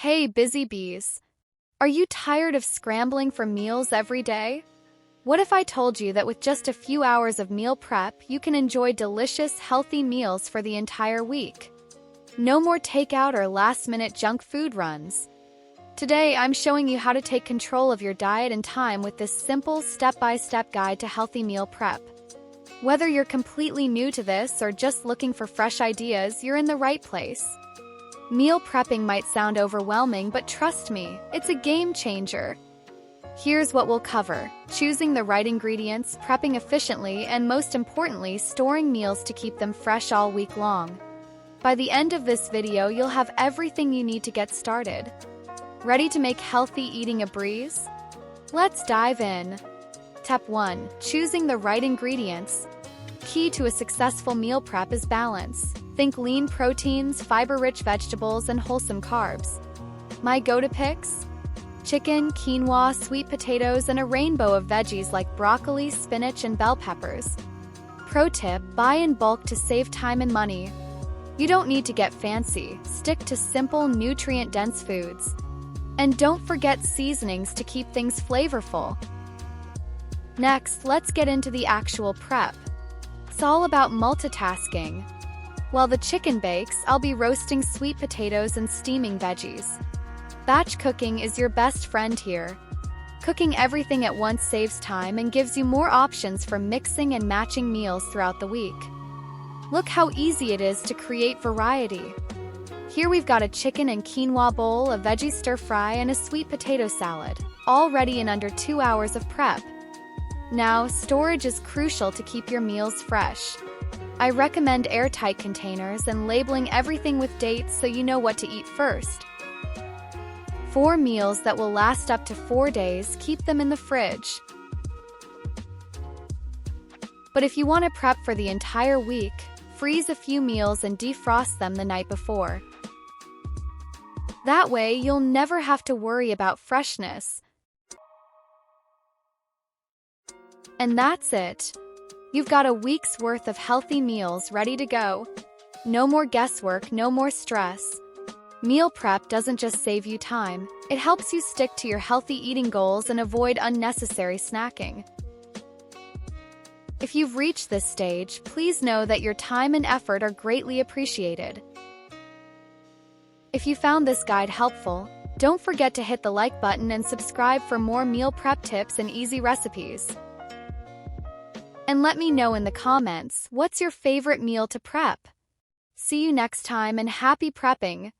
Hey, busy bees. Are you tired of scrambling for meals every day? What if I told you that with just a few hours of meal prep, you can enjoy delicious, healthy meals for the entire week? No more takeout or last-minute junk food runs. Today, I'm showing you how to take control of your diet and time with this simple, step-by-step guide to healthy meal prep. Whether you're completely new to this or just looking for fresh ideas, you're in the right place. Meal prepping might sound overwhelming, but trust me, it's a game changer. Here's what we'll cover: choosing the right ingredients, prepping efficiently, and most importantly, storing meals to keep them fresh all week long. By the end of this video, you'll have everything you need to get started. Ready to make healthy eating a breeze? Let's dive in. Step 1. Choosing the right ingredients. Key to a successful meal prep is balance. Think lean proteins, fiber-rich vegetables, and wholesome carbs. My go-to picks? Chicken, quinoa, sweet potatoes, and a rainbow of veggies like broccoli, spinach, and bell peppers. Pro tip: buy in bulk to save time and money. You don't need to get fancy. Stick to simple, nutrient-dense foods. And don't forget seasonings to keep things flavorful. Next, let's get into the actual prep. It's all about multitasking. While the chicken bakes, I'll be roasting sweet potatoes and steaming veggies. Batch cooking is your best friend here. Cooking everything at once saves time and gives you more options for mixing and matching meals throughout the week. Look how easy it is to create variety. Here we've got a chicken and quinoa bowl, a veggie stir-fry, and a sweet potato salad, all ready in under 2 hours of prep. Now, storage is crucial to keep your meals fresh. I recommend airtight containers and labeling everything with dates so you know what to eat first. For meals that will last up to 4 days, keep them in the fridge. But if you want to prep for the entire week, freeze a few meals and defrost them the night before. That way, you'll never have to worry about freshness. And that's it. You've got a week's worth of healthy meals ready to go. No more guesswork, no more stress. Meal prep doesn't just save you time, it helps you stick to your healthy eating goals and avoid unnecessary snacking. If you've reached this stage, please know that your time and effort are greatly appreciated. If you found this guide helpful, don't forget to hit the like button and subscribe for more meal prep tips and easy recipes. And let me know in the comments, what's your favorite meal to prep? See you next time and happy prepping!